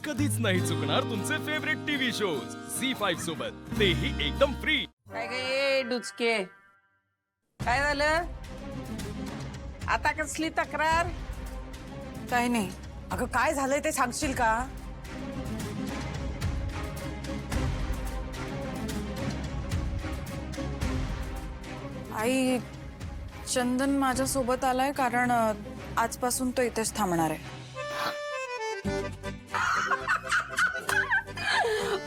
कधीच नाही चुकणार तुमचे फेवरेट टीव्ही शोज झी5 सोबत, तेही एकदम फ्री। काय गे डुचके, काय झालं आता? कसली तक्रार? काय नाही अगं, काय झालंय ते सांगशील का? आई, चंदन माझ्या सोबत आलाय कारण आजपासून तो इथेच थांबणार आहे।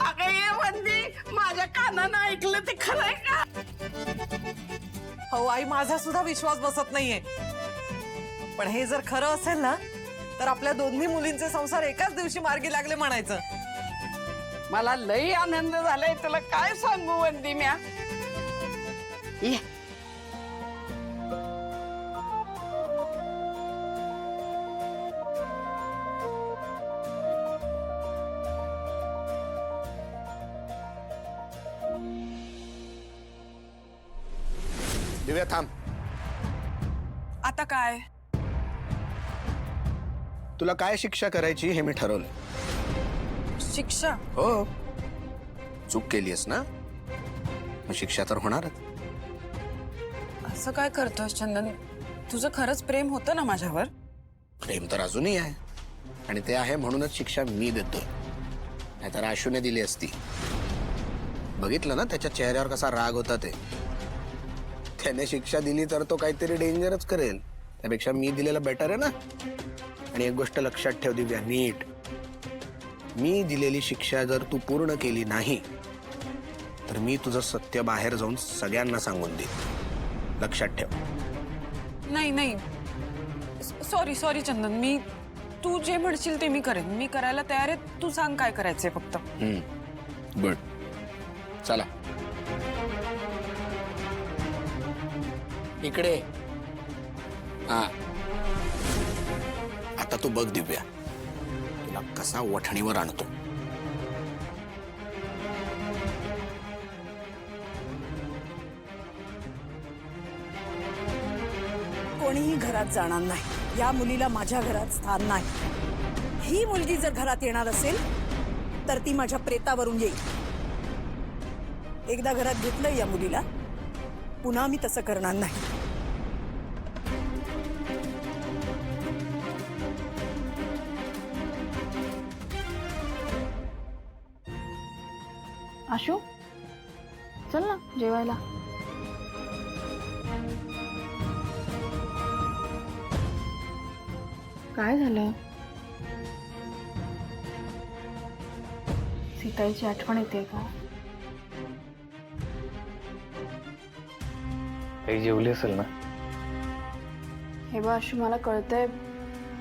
अगं ये वंदी, माझ्या कानानं ऐकलं ते खरंय का? हो आई, माझा सुद्धा विश्वास बसत नाहीये, पण हे जर खरं असेल ना तर आपल्या दोन्ही मुलींचे संसार एकाच दिवशी मार्गी लागले म्हणायचं। मला लई आनंद झालाय, तुला काय सांगू वंदी म्या। ये दिव्या थांब। आता काय? तुला काय शिक्षा करायची हे मी ठरवलंय। शिक्षा? हो, चूक केलीस ना, मग शिक्षा तर होणारच। असं काय करतोस चंदन? तुझं खरंच प्रेम होतं ना माझ्यावर? प्रेम तर अजूनही आहे, आणि ते आहे म्हणूनच शिक्षा मी देतोय, नाहीतर आशूने दिली असती। बघितलं ना त्याच्या चेहऱ्यावर कसा राग होता ते। त्याने शिक्षा दिली तर तो काहीतरी डेंजरच करेल, त्यापेक्षा मी दिलेलं बेटर आहे ना। आणि एक गोष्ट लक्षात ठेव दिव्या, नीट, मी दिलेली शिक्षा जर तू पूर्ण केली नाही तर मी तुझं सत्य बाहेर जाऊन सगळ्यांना सांगून देईन, लक्षात ठेव। नाही नाही, सॉरी सॉरी चंदन, मी तू जे म्हणशील ते मी करेन, मी करायला तयार आहे। तू सांग काय करायचंय फक्त। गुड, चला इकडे। हा, आता तू बघ दिव्या, तुला कसा वठणीवर आणतो। कोणीही घरात जाणार नाही, या मुलीला माझ्या घरात स्थान नाही। ही मुलगी जर घरात येणार असेल तर ती माझ्या प्रेतावरून येईल। एकदा घरात घेतलं या मुलीला, पुन्हा मी तसं करणार नाही। आशू, चल ना जेवायला। काय झालं? सीताईची आठवण येते का? काही जेवली असेल ना? हे बघ आशू, मला कळतंय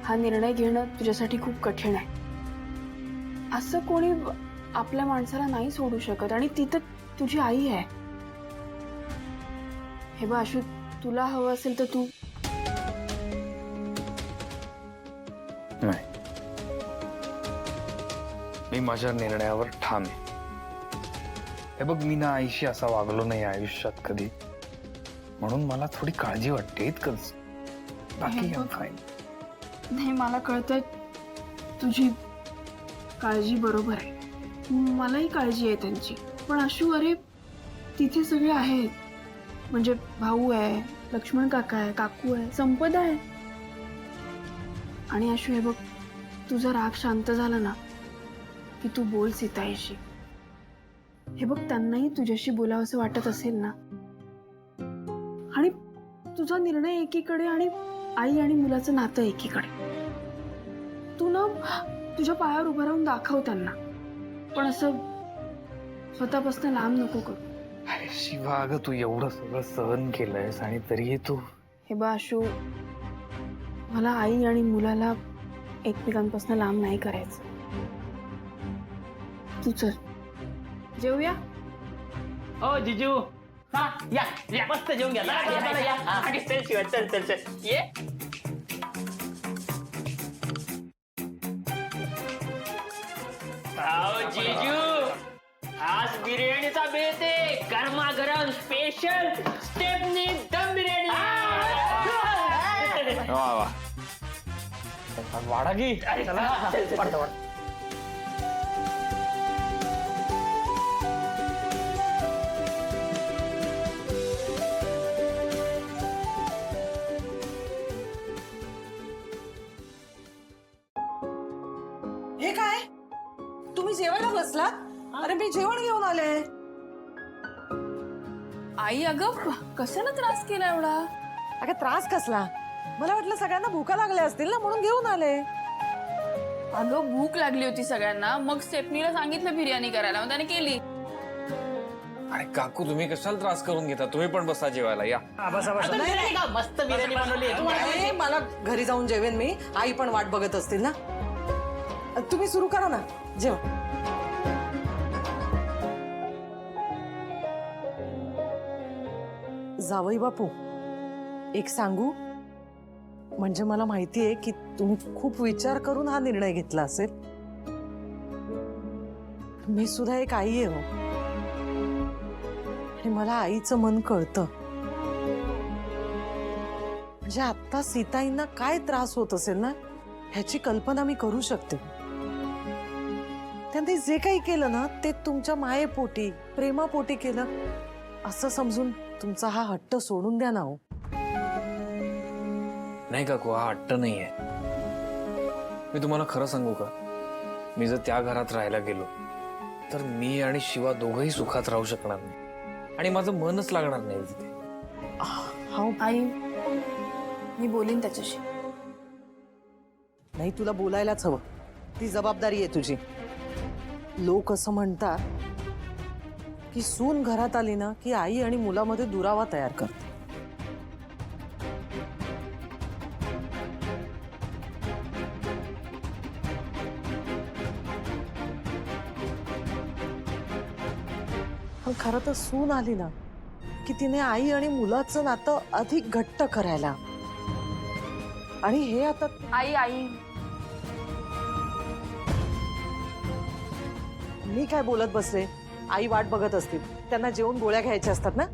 हा निर्णय घेणं तुझ्यासाठी खूप कठीण आहे। असं कोणी आपल्या माणसाला नाही सोडू शकत, आणि ती तर तुझी आई आहे। हे बघ आशू, तुला हवं असेल तर तू नाही, मी माझ्या निर्णयावर ठाम आहे। हे बघ, मी ना आईशी असा वागलो नाही आयुष्यात कधी, म्हणून मला थोडी काळजी वाटते, इतकंच। बाकी फाईन। नाही, मला कळतंय तुझी काळजी बरोबर आहे, मलाही काळजी आहे त्यांची। पण आशू, अरे तिथे सगळे आहेत, म्हणजे भाऊ आहे, लक्ष्मण काका आहे, काकू आहे, संपदा आहे। आणि आशू, हे बघ, तुझा राग शांत झाला ना की तू बोल सीताईशी। हे बघ, त्यांनाही तुझ्याशी बोलावं असं वाटत असेल ना, आणि तुझा निर्णय एकीकडे आणि आई आणि मुलाचं नातं एकीकडे। तू ना तुझ्या पायावर उभं राहून दाखव त्यांना, पण असं स्वतःपासून लांब नको करू। शिवा, अगं तू एवढं सगळं सहन केलंयस आणि तरीही तू। हे बघ आशू, मला आई आणि मुलाला एकमेकांपासून लांब नाही करायचं। तू चल जेवूया। ओ जिजू, हा या या, मस्त जेवून घ्या। चला या, आणि चल शिवा, चल चल चल ये। आओ जिजू, आज बिर्याणीचा बेत आहे, गरमागरम स्पेशल स्टेपनी दम बिर्याणी। वा वा, वाडा की चला, चल, चल, चल. हे काय तुम्ही जेवायला बसला? अरे मी जेवण घेऊन आले. आई अगं कशाला त्रास केला एवढा? अगं त्रास कसला? मला वाटलं सगळ्यांना भूका लागल्या असतील ना म्हणून घेऊन आले. अगं भूक लागली होती सगळ्यांना, मग स्टेफनीला सांगितलं बिर्याणी करायला, मग त्याने केली. अरे काकू तुम्ही कशाला त्रास करून घेता? तुम्ही पण बसा जेवायला या. मस्त बिर्याणी बनवली अरे, मला घरी जाऊन जेवेन मी. आई पण वाट बघत असतील ना. तुम्ही सुरू करा ना जेवण. जावई बापू, एक सांगू, म्हणजे मला माहितीये की तुम्ही खूप विचार करून हा निर्णय घेतला असेल. मी सुद्धा एक आई आहे हो, आणि मला आईचं मन कळतं. म्हणजे आता सीताईंना काय त्रास होत असेल ना, ह्याची कल्पना मी करू शकते. त्यांनी जे काही केलं ना ते तुमच्या मायेपोटी, प्रेमापोटी केलं असं समजून तुमचा हा हट्ट सोडून द्या ना हो. नाही काकू, हा हट्ट नाहीये. मी तुम्हाला खरं सांगू का, मी जर त्या घरात राहायला गेलो तर मी आणि शिवा दोघंही सुखात राहू शकणार नाही आणि माझं मनच लागणार नाही तिथे. हो आई, मी बोलीन त्याच्याशी. नाही, तुला बोलायलाच हवं. ती जबाबदारी आहे तुझी. लोक असं म्हणतात की सून घरात आली ना की आई आणि मुलामध्ये दुरावा तयार करते. पण खरं तर सून आली ना की तिने आई आणि मुलाचं नातं अधिक घट्ट करायला. आणि हे आता आई मी काय बोलत बसले? आई वाट बघत असतील, त्यांना जेवून गोळ्या घ्यायच्या असतात ना.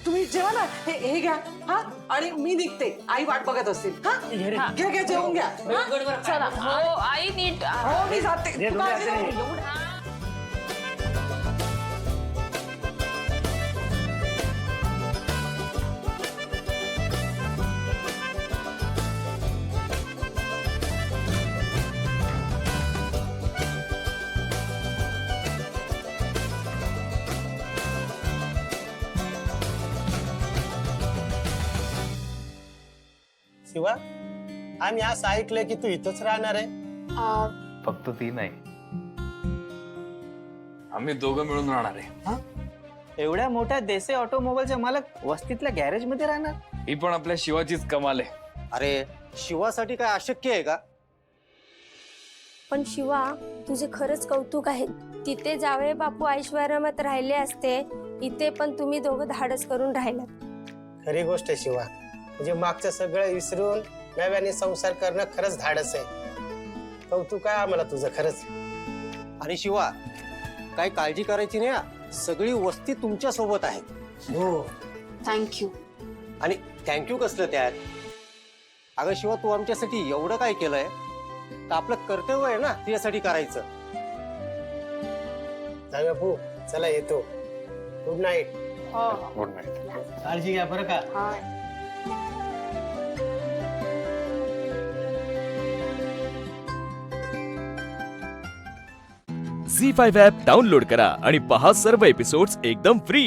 तुम्ही जेवा ना, हे घ्या. हा, आणि मी निघते. आई वाट बघत असतील. हा, घ्या जेवून घ्या. चला. हो आई, नीट. हो, मी जाते. तू काळजी नको. शिवा, आम्ही असं ऐकलंय की तू इथंच राहणार आहे. फक्त ती नाही, आम्ही दोघं मिळून राहणार आहे. एवढ्या मोठ्या देसाई ऑटोमोबाईलचे मालक वस्तीतल्या गॅरेज मध्ये राहणार? ही पण आपल्या शिवाचीच कमाल आहे. अरे, शिवासाठी काय अशक्य आहे का? पण शिवा, तुझे खरंच कौतुक आहे. तिथे जावे बापू ऐश्वर्यात राहिले असते, इथे पण तुम्ही दोघं धाडस करून राहिलात. खरी गोष्ट आहे शिवा. म्हणजे मागचं सगळं विसरून नव्याने संसार करणं खरंच धाडस आहे. कौतुक आहे आम्हाला तुझं खरंच. आणि शिवा, काय काळजी करायची नाही, सगळी वस्ती तुमच्या सोबत आहे. हो. थँक्यू. आणि थँक्यू कसलं त्यात? अगं शिवा, तू आमच्यासाठी एवढं काय केलंय, तर आपलं कर्तव्य आहे ना तुझ्यासाठी करायचं. जाऊया भाऊ, चला येतो. Good night. Good night. काळजी घ्या बरं का. झी5 ॲप डाउनलोड करा आणि पहा सर्व एपिसोड्स एकदम फ्री.